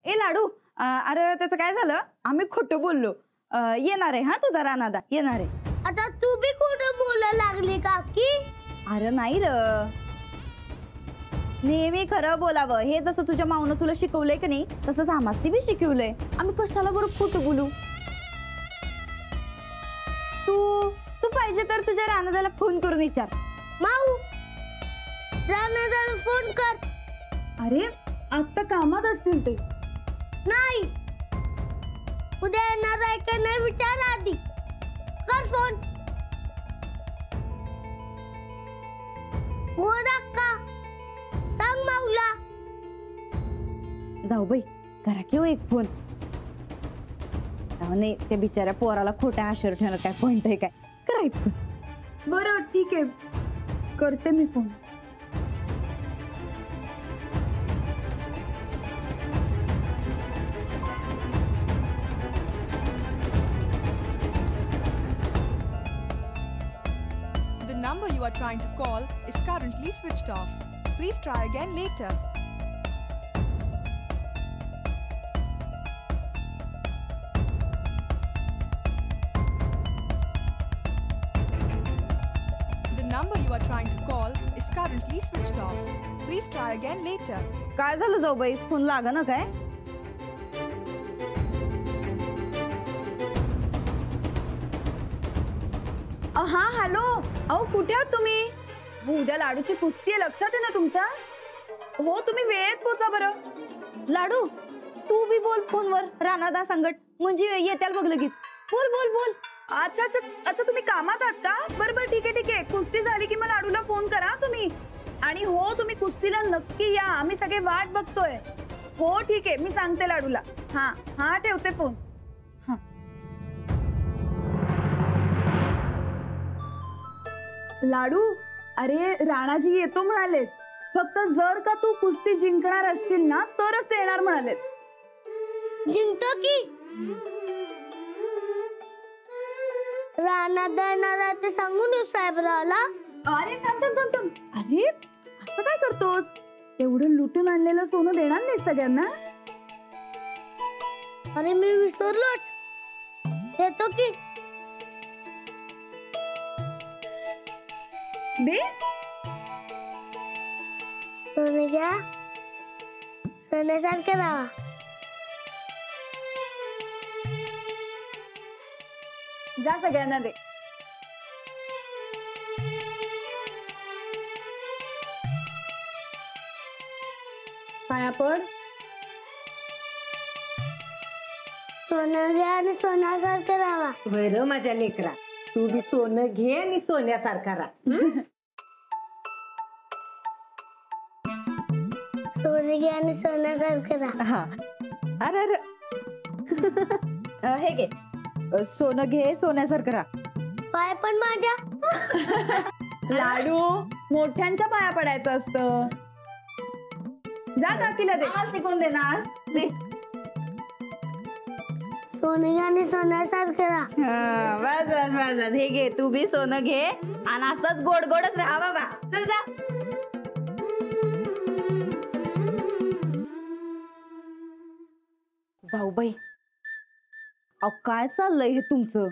ए लाडू, अरे त्याचं काय झालं, आम्ही खोटं बोललो. येणार आहे हा तुझा रानादा, येणार आहे. आता तू बी खोटं बोलायला लागली काकी? अरे नाही र, नेहमी खरं बोलावं हे जसं तुझ्या माऊनं तुला शिकवलंय की नाही तसंच आम्हाला बी शिकवलंय. आम्ही कशाला बरं खोटं बोलू. तू पाहिजे तर तुझ्या रानादाला फोन करून विचार. माऊ, रानादाला फोन कर. अरे आता कामात असतील ते. नाही, उद्या येणार आहे का नाही विचार आधी. कर फोन. हो का सांग माऊला. जाऊ बाई, करा की हो एक फोन. नाही त्या बिचाऱ्या पोराला खोट्या आशेवर ठेवणं काय पॉइंट आहे काय. करा एक फोन. बरं ठीक आहे, करते मी phone. The number you are trying to call is currently switched off. Please try again later. The number you are trying to call is currently switched off. Please try again later. काय झालं जाऊ बाई, phone लागा ना काय. हा hello, अहो कुठे आहात तुम्ही. उद्या लाडूची कुस्ती आहे, लक्षात आहे ना तुमच्या. हो तुम्ही वेळेत पोचा बरं. लाडू तू बी बोल फोनवर रानादा संगट, म्हणजे येत्याल बघ लगेच. बोल बोल बोल. अच्छा अच्छा अच्छा, तुम्ही कामात आहात का. बरं बरं ठीक आहे ठीक आहे, कुस्ती झाली की मग लाडूला फोन करा तुम्ही. आणि हो तुम्ही कुस्तीला नक्की या, आम्ही सगळे वाट बघतोय. हो ठीक आहे, मी सांगते लाडूला. हा हा ठेवते फोन. लाडू, अरे राणाजी येतो म्हणालेत, फक्त जर का तू कुस्ती जिंकणार असशील ना तरच ते येणार म्हणालेत. जिंकतो की. रानादा येणार आहे ते सांगून येऊ साहेबरावला. अरे थांब थांब थांब थांब. अरे असं काय करतोस, एवढं लुटून आणलेलं सोनं देणार नाही सगळ्यांना. अरे मी विसरलोच. येतो की. दे. सोने घ्या, सोन्यासारखं राहा. जा सगळ्यांना दे. पाया पड. सोनं घ्या आणि सोन्यासारखं राहा. बरं माझ्या लेकरा, तू बी सोनं घे आणि सोन्यासारखा राहा. सोनं घ्या आणि सोन्यासारखं राहा. हा अरे अरे हे घे, सोनं घे सोन्यासारखं राहा. पाय पण माझ्या. लाडू मोठ्यांच्या पाया पडायचं असतं. जा काकीला दे. शिकून देणार. सोनं घ्या आणि सोन्यासारखं राहा. बस बस बस, हे घे तू बी सोनं घे आणि असंच गोड गोडच राहा बाबा. चल जा. जाऊ बाई, अहो काय चाललंय हे तुमचं.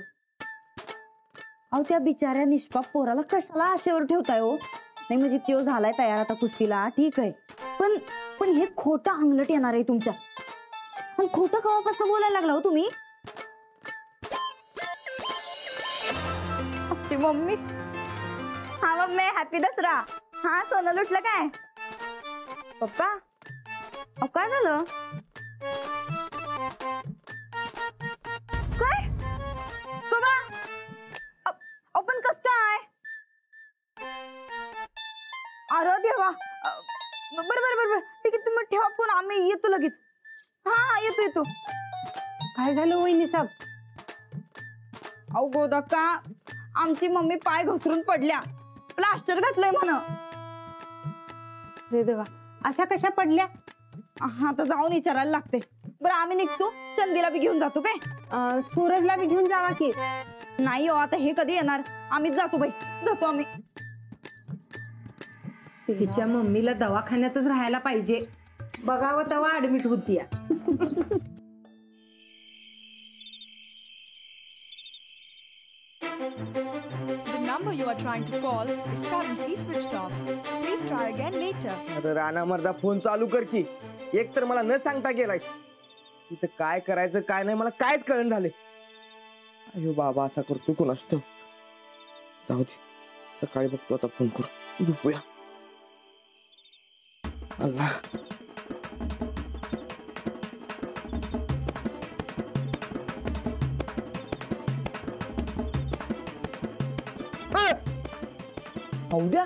अहो त्या बिचाऱ्या निष्पाप पोराला कशाला आशेवर ठेवताय हो. नाही म्हणजे त्यो झालाय तयार आता कुस्तीला, ठीक आहे, पण पण हे खोटं अंगलट येणार आहे तुमच्या. पण खोटं कवापासून बोलायला लागला हो तुम्ही. मम्मी, हा मम्मी हॅपी दसरा. हा सोनं लुटलं काय पप्पा. अहो काय झालं. काय बाबा, आपण कस काय. अरे देवा. बरं बरं बरं ठीक आहे, तुम्ही ठेवा फोन, आम्ही येतो लगेच. हा हा येतो येतो. काय झालं वहिनी साहेब. अहो गोदक्का, आमची मम्मी पाय घसरून पडल्या, प्लास्टर घातलंय म्हणा. रे देवा, अशा कशा पडल्या. हा तर जाऊन विचारायला लागते. बरं आम्ही निघतो, चंदीला बी घेऊन जातो काय. सूरजला बी घेऊन जावा की. नाही हो, आता हे कधी येणार. आम्हीच जातो बाई, जातो आम्ही. तिच्या मम्मीला दवाखान्यातच राहायला पाहिजे. बघावं तेव्हा ऍडमिट होती या. The number you are trying to call is currently switched off. Please try again later. अरे राणा मर्दा फोन चालू कर की. एक तर मला न सांगता गेलायस. इथं काय करायचं काय नाही मला कायच कळण झाले. अयो बाबा असा करतो कोणास ठाऊक. जाऊ दे सकाळी बघतो आता फोन करू झोपूया. अल्लाह उद्या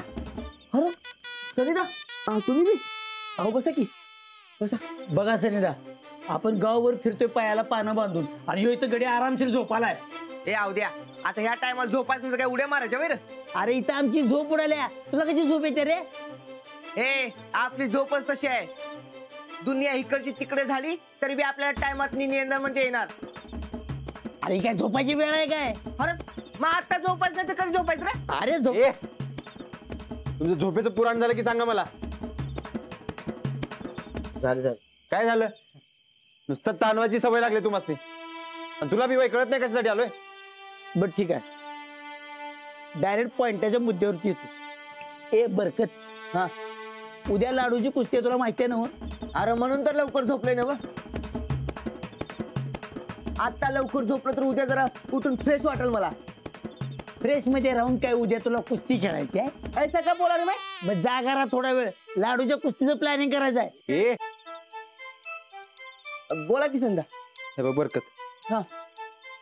अरे सनिदा तुम्ही बी अहो बसा की बसा. बघा सनिदा आपण गावभर फिरतोय पायाला पानं बांधून आणि ह्यो इथं गडी आरामशीर झोपालाय. ए द्या आता ह्या टायमाला झोपायचं काय उड्या मारायच्या वेर. अरे इथं आमची झोप उडाल्या तुला कशी झोप येते रे? ए आपली झोपच तशी आहे. दुनिया इकडची तिकडे झाली तरी बी आपल्याला टायमात नियंत्रण म्हणजे येणार. अरे ही काय झोपायची वेळ आहे काय? अरे मग आता झोपायचं नाही तर कधी झोपायचं रे. अरे झोप तुमचं झोपेचं पुराण झालं की सांगा मला. झालं काय झालं? नुसतं ताणवाची सवय लागली तुम्हाला आणि तुला बी वय कळत नाही कशासाठी आलोय. बर ठीक आहे डायरेक्ट पॉइंटाच्या मुद्द्यावरती येतो. ए बरकत हा उद्या लाडूची कुस्ती आहे तुला माहिती आहे ना? अरे म्हणून तर लवकर झोपले ना. आता लवकर झोपलं तर उद्या जरा उठून फ्रेश वाटेल मला. फ्रेश मध्ये राहून काय उद्या तुला कुस्ती खेळायची आहे? ऐसा का बोला रे मैं. मग जागा राहा थोडा वेळ लाडूच्या कुस्तीचं प्लॅनिंग करायचं आहे. ए बोला की संध्या. हे बघ बरकत हा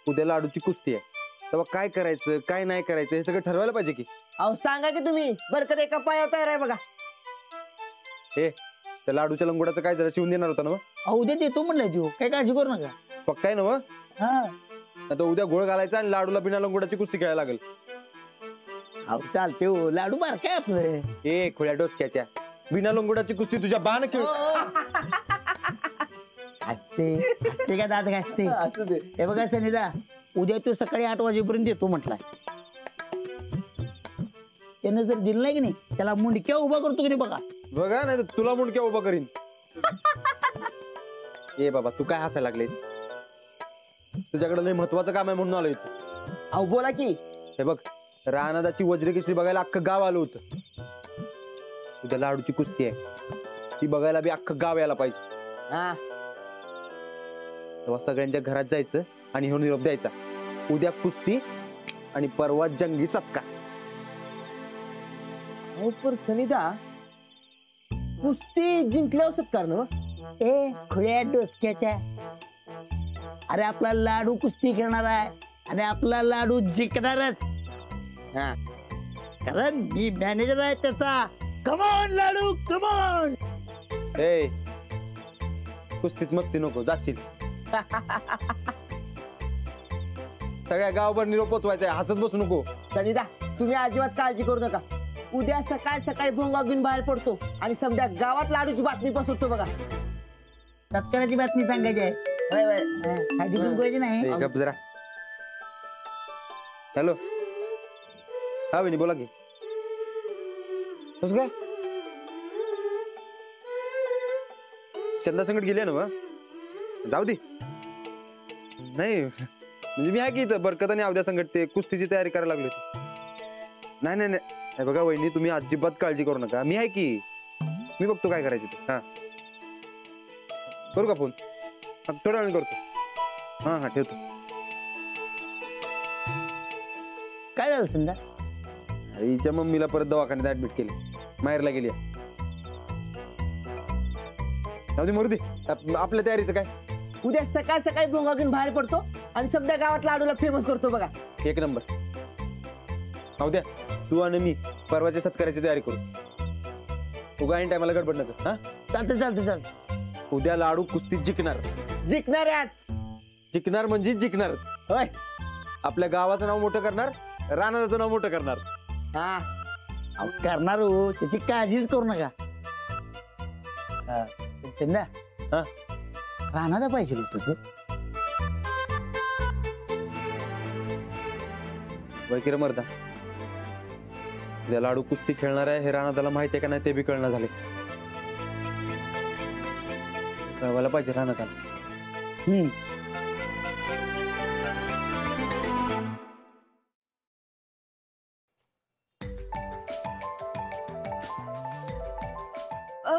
उद्या लाडूची कुस्ती आहे तेव्हा काय करायचं काय नाही करायचं हे सगळं ठरवायला पाहिजे की. अहो सांगा की तुम्ही. बरकत एका पायावर तयार आहे बघा. ए त्या लाडूच्या लंगोडाचं काय जरा शिवून देणार होता ना? अहो, उद्या देतो म्हणलाय तू काय काळजी करू नका. पक्का आहे ना मग? हा आता उद्या घोळ घालायचा आणि लाडूला बिना लंगोडाची कुस्ती खेळायला लागेल. अहो चालते हो लाडू बार काय आपलं. ए खोड्या डोसक्याच्या बिना लंगोडाची कुस्ती तुझ्या बाण खेळ. हसते हसते का दात घासते. असू दे. हे बघा सनिदा उद्या तू सकाळी 8 वाजेपर्यंत येतो म्हटलाय. त्यानं जर दिलं नाही की नाही त्याला मुंडक्या उभा करतो की नाही बघा. बघा नाही तर तुला मुंडक्या उभा करीन. ए बाबा तू काय हसायला लागलेस? तुझ्याकडे लय महत्वाचं काम आहे म्हणून आलो इथं. अहो बोला की. हे बघ रानादाची वज्रकेसरी बघायला अख्खं गाव आलं होतं. उद्या लाडूची कुस्ती आहे ती बघायला बी अख्खं गाव यायला पाहिजे. हा तेव्हा सगळ्यांच्या घरात जायचं आणि ह्यो निरोप द्यायचा. उद्या कुस्ती आणि परवा जंगी सत्कार. अहो पर सनिदा कुस्ती जिंकल्यावर सत्कार ना. ए खुळ्या डोसक्याच्या अरे आपला लाडू कुस्ती खेळणार आहे आणि आपला लाडू जिंकणारच. हा कारण मी मॅनेजर आहे त्याचा. कमॉन लाडू कमॉन. ए कुस्तीत मस्ती नको जाशील. सगळ्या गावभर निरोप पोचवायचा आहे. हसत बसू नको. सनिदा तुम्ही अजिबात काळजी करू नका. उद्या सकाळ सकाळी भोंगा घेऊन बाहेर पडतो आणि समजा गावात लाडूची बातमी पसरतो बघा. सत्काराची बातमी सांगायची आहे. वय वय. हळदी कुंकवाची नाही. ए, गप जरा. हॅलो हा वहिनी बोला की. कसं काय चंदा संकट गेले ना मग? जाऊ दे. नाही म्हणजे मी आहे की इथं बरकत आणि अवध्या संकट ते कुस्तीची तयारी करायला लागली होती. नाही नाही नाही हे बघा वहिनी तुम्ही अजिबात काळजी करू नका. मी आहे की मी बघतो काय करायचं ते. हा करू का फोन? थोड्या वेळ करतो. हा हा ठेवतो. काय झालं संध्या? अरे हिच्या मम्मीला परत दवाखान्यात ऍडमिट केले. माहेरला गेली. जाऊ दे मरू दे. आपल्या तयारीचं काय? उद्या सकाळ सकाळी भोंगा घेऊन बाहेर पडतो आणि समजा गावात लाडूला फेमस करतो बघा. एक नंबर. अवध्या तू आणि मी परवाच्या सत्काराची तयारी करू. उगा ऐन टायमाला गडबड नका. हा चालतं चालतं चालतं. उद्या लाडू कुस्तीत जिंकणार. जिंकणार आज. जिंकणार म्हणजे जिंकणार. होय. आपल्या गावाचं नाव मोठं करणार. रानाचं नाव मोठं करणार. हा अहो, करणार हो त्याची काळजीच करू नका. संध्या हा राहणारा पाहिजे होतं तू. वैकिर मर्दा उद्या लाडू कुस्ती खेळणार आहे हे रानादाला माहिती आहे का नाही ते बी कळणार झाले. कळवायला पाहिजे राहणार हम्म.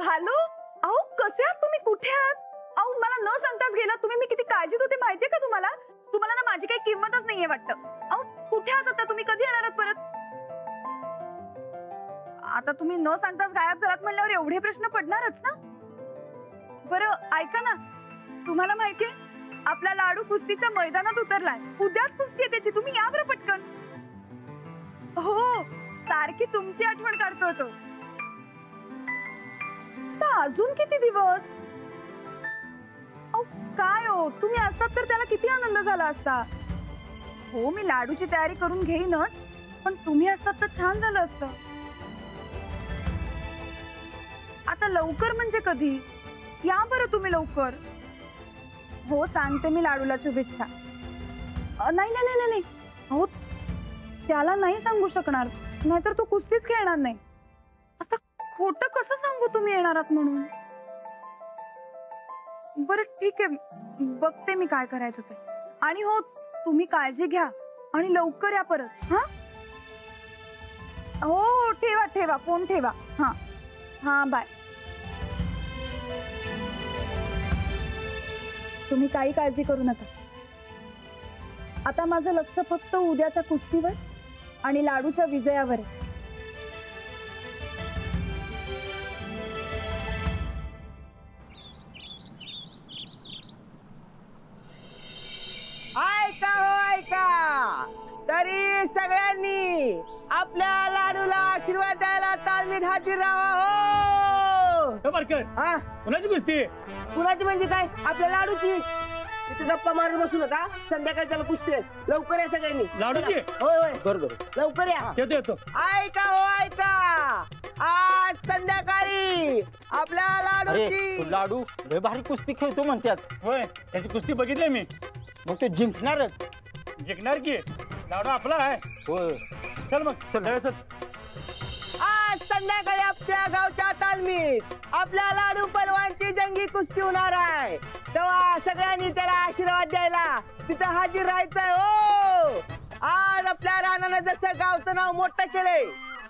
हॅलो, अहो कसे आहात तुम्ही? कुठे आहात? अहो मला न सांगताच गेला तुम्ही. मी किती काळजीत होते माहितीये का तुम्हाला? तुम्हाला ना माझी काही किंमतच नाहीये वाटतं. अहो कुठे आहात आता तुम्ही? कधी येणार आहात परत? आता तुम्ही न सांगताच गायब झालात म्हणल्यावर एवढे प्रश्न पडणारच ना. बरं ऐका ना, तुम्हाला माहितीये आपला लाडू कुस्तीच्या मैदानात उतरलाय. उद्याच कुस्ती आहे त्याची. तुम्ही या बरं पटकन. हो, सारखी तुमची आठवण काढतो तो. अजून किती दिवस? काय हो, तुम्ही असतात तर त्याला किती आनंद झाला असता. हो मी लाडूची तयारी करून घेईनच, पण तुम्ही असतात तर छान झालं असतं. आता लवकर म्हणजे कधी? या बरं तुम्ही लवकर. हो सांगते मी लाडूला शुभेच्छा. नाही नाही नाही नाही, हो त्याला नाही सांगू शकणार, नाहीतर तो कुस्तीच खेळणार नाही. आता खोटं कसं सांगू तुम्ही येणार आहात म्हणून? बरं ठीक आहे, बघते मी काय करायचं ते. आणि हो तुम्ही काळजी घ्या आणि लवकर या परत. हा हो हो, ठेवा ठेवा फोन ठेवा. हा हा बाय. तुम्ही काही काळजी करू नका. आता माझं लक्ष फक्त उद्याच्या कुस्तीवर आणि लाडूच्या विजयावर आहे. ऐका हो ऐका, तरी सगळ्यांनी आपल्या लाडूला आशीर्वाद द्यायला तालमीत हजर राहा. हो हा, कुणाची कुस्ती? कुणाची म्हणजे काय? आपल्या लाडूची. इथे गप्पा मारून बसू नका, संध्याकाळच्याला कुस्ती आहे. लवकर या सगळ्यांनी. लाडूची? होय होय बरोबर, लवकर या. येतो येतो. ऐका हो ऐका, आज संध्याकाळी आपल्या लाडूची. लाडू लय भारी कुस्ती खेळतो म्हणतात. होय, त्याची कुस्ती बघितली मी. मग ते जिंकणारच. जिंकणार की? लाडू आपला आहे. होय, चल मग चल. आज संध्याकाळी आपल्या गावच्या तालमीत आपल्या लाडू परवांची जंगी कुस्ती होणार आहे. तेव्हा सगळ्यांनी त्याला आशीर्वाद द्यायला तिथं हजर राहायचंय. हो, आज आपल्या राणानं जसं गावचं नाव मोठं केलंय,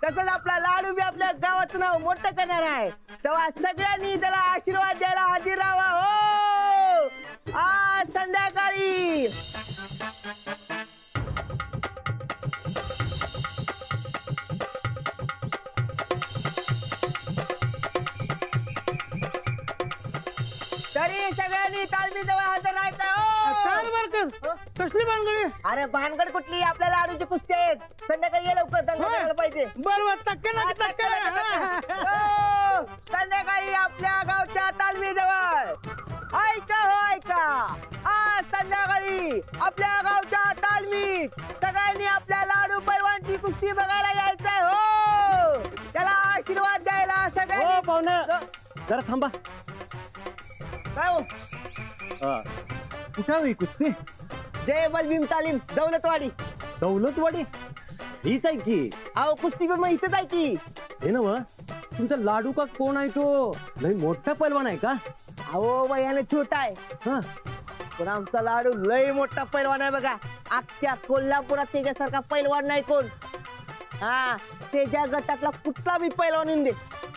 तसंच आपला लाडू बी आपल्या गावाचं नाव मोठं करणार आहे. तेव्हा सगळ्यांनी त्याला आशीर्वाद द्यायला हजर राहावा. हो, आज संध्याकाळी. तरी सगळ्यांनी तालमीजवळ हजर राहायचं. कसली भानगडी? अरे भानगड कुठली? आपल्या लाडूची कुस्ती आहेत. संध्याकाळी ये लवकर, दंगा पाहिजे. बरोबर, हो, संध्याकाळी आपल्या गावच्या तालमीजवळ. ऐका हो ऐका, आज संध्याकाळी आपल्या गावच्या तालमीत सगळ्यांनी आपल्या लाडू पैलवानची कुस्ती बघायला यायचंय. हो, त्याला आशीर्वाद द्यायला सगळ्यांनी. पाहुणं जरा थांबा. काय हो? कुठं होई कुस्ती? जय बलभीम तालीम, दौलतवाडी. दौलतवाडी? हीच आहे की. अहो कुस्ती पण इथंच आहे की. हे ना तुमचा लाडू का कोण आहे तो? लय मोठा पैलवान आहे का? अहो वयाने छोटा आहे, हा, पण आमचा लाडू लय मोठा पैलवान आहे बघा. अख्ख्या कोल्हापुरात त्याच्यासारखा पैलवान नाही कोण. हा, त्याच्या गटातला कुठला बी पैलवान येऊन दे,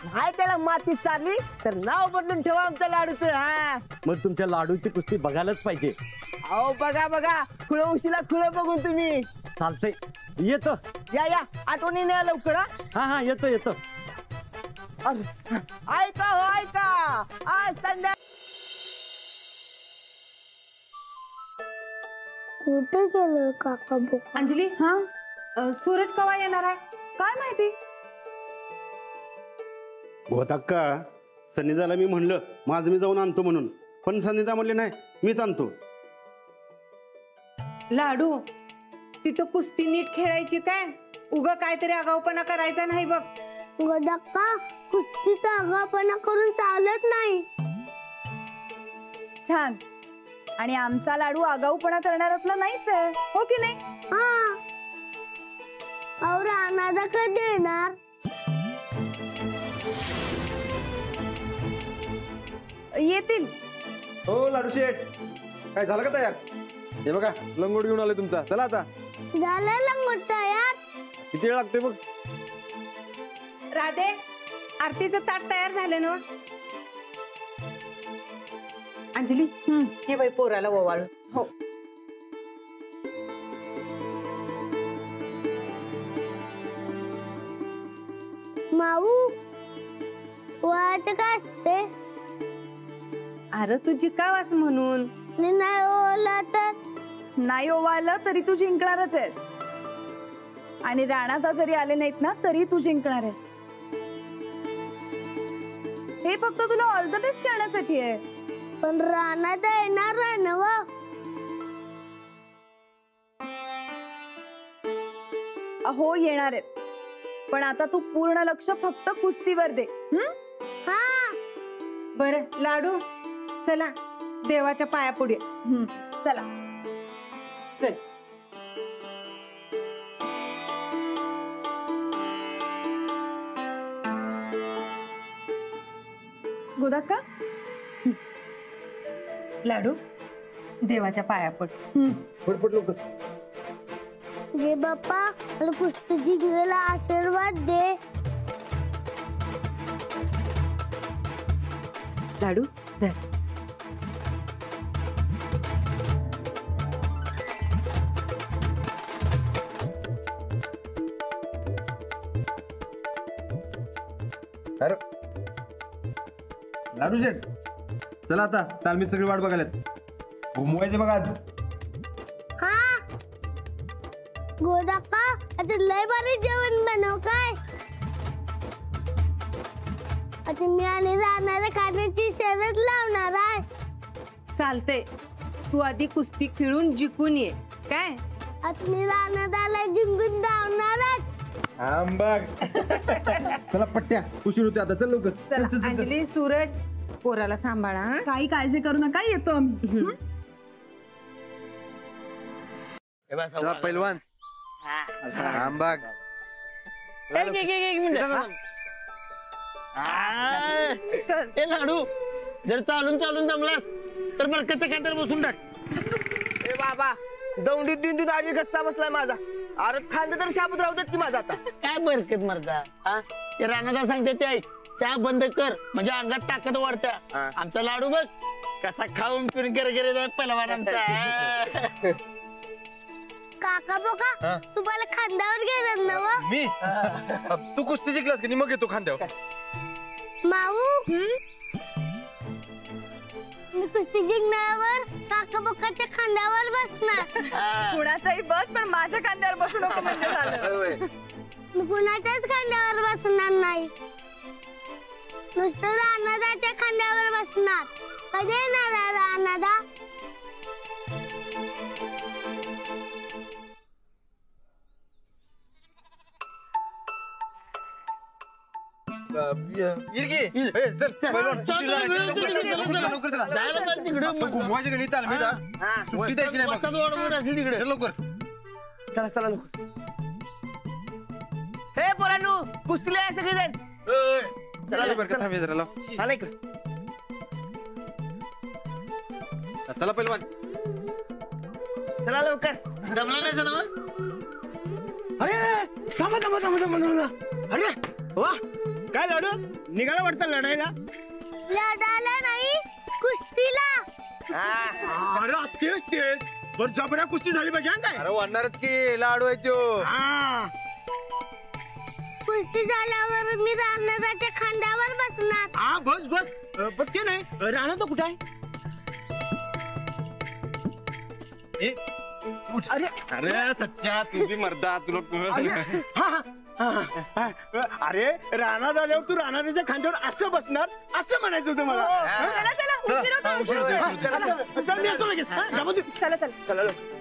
नाही त्याला मातीत चालली तर नाव बदलून ठेवा आमच्या लाडूचं. हा, मग तुमच्या लाडूची कुस्ती बघायलाच पाहिजे. अहो बघा बघा, खुळ उशीला खुळ बघून तुम्ही. चालतंय, येतो. या या, आठवणीने या लवकर. हा हा, येतो येतो. ऐका हो ऐका, आज संध्या. कुठे गेलं काका? अंजली, हा सूरज कवा येणार आहे काय माहिती? गोताक्का, सन्निधाला मी म्हणलं माझं मी जाऊन आणतो म्हणून, पण सन्निधा म्हणले नाही मीच आणतो. लाडू, तिथं कुस्ती नीट खेळायची काय? उगा काहीतरी आगाऊपणा करायचा नाही बघ. गोदाक्का, कुस्तीचा आगाऊपणा करून चालत नाही. छान. आणि आमचा लाडू आगाऊपणा करणारातला नाहीच आहे, हो की नाही? हा, और अनादा कधी येणार? येतील हो लाडू शेठ काय झालं का तयार? हे बघा लंगोट घेऊन आले तुमचा. चला आता. झालं लंगोट तयार. किती वेळ लागतोय बघ. राधे आरतीचं ताट तयार झालं ना? अंजली हे बाई पोराला ओवाळू. हो. माऊ वयाचं काय असते? अरे तुझी का वास म्हणून. मी नाही ओला तर नाही ओवाळलं तरी तू जिंकणारच आहेस. आणि राणादा जरी आले नाहीत ना तरी तू जिंकणार आहेस. हे फक्त तुला ऑल द बेस्ट करण्यासाठी आहे. पण रानात येणार आहे ना व. अहो येणार आहेत. पण आता तू पूर्ण लक्ष फक्त कुस्तीवर दे. हा बरं लाडू चला देवाच्या पाया पुढे. चला. चल. गोदाक्का लाडू देवाच्या पाया पड. पटपट लवकर. जे बाप्पा मला कुस्ती जिंकलेला आशीर्वाद दे. लाडू धर. अरे लाडू शेठ चला आता. तालमीत सगळी वाट बघायला घुमवायचे बघा आज. हा गोदाक्का आता लय भारी जेवण बनव काय. आता मी आणि राहणाऱ्या खाण्याची शर्यत लावणार आहे. चालते तू आधी कुस्ती खेळून जिंकून ये काय. आता मी राहणाऱ्याला जिंकून धावणारच. चला पट्ट्या उशीर होते आता. चल लवकर. चला अंजली सूरज पोराला सांभाळा. हा? काही काळजी करू नका येतो आम्ही. चला पैलवान. आंबाग. ए लाडू जर चालून चालून जमलास तर बरकतच्या खात्यावर बसून टाक. ए बाबा दौंडीत देऊन आधी गस्सा बसलाय माझा. अरे खांदे तर शाबूत राहू देत की माझा आता. काय बरकत मरता. हा ते राणादा सांगते ते ऐक. चहा बंद कर म्हणजे अंगात ताकद वाढत्या. आमचा लाडू बघ कसा खाऊन पिऊन करे पहिलवान आमचा. काका बोका तुम्हाला खांद्यावर घेणार ना व. मी तू कुस्ती जिंकलास की मग येतो खांद्यावर. माऊ मी कुस्ती जिंकण्यावर काका बोकाच्या खांद्यावर बसणार. कुणाचाही बस पण माझ्या खांद्यावर बसू नको म्हणजे झालं. मी कुणाच्याच खांद्यावर बसणार नाही. नुसतं रानादाच्या खांद्यावर बसणार. कधी येणार आहे रानादा? चला चला लवकर. हे पोरांनो कुस्तीला आहे सगळेजण. चला इकडे. चला पैलवान. चला लवकर. जमला नाही सर. अरे थांबा थांबा थांबा थांबा थांबा. अरे वा काय लाडू निघाला वाटतं लढायला. लढायला नाही कुस्तीला. अरे तेच तेच बरं जबऱ्या कुस्ती झाली पाहिजे. काय अरे वाढणारच की लाडू आहे तो. कुस्ती झाल्यावर मी रानादाच्या खांद्यावर बसणार. हा बस बस. पण ते नाही राणा तो कुठे आहे. अरे अरे सच्चा तू बी मर्दा तुला. अरे राणा झाल्यावर तू राणाच्या खांद्यावर असं बसणार असं म्हणायचं होतं मला. चला चला उशीर होतो. चल मी येतो लगेच. चला चला. चला लवकर.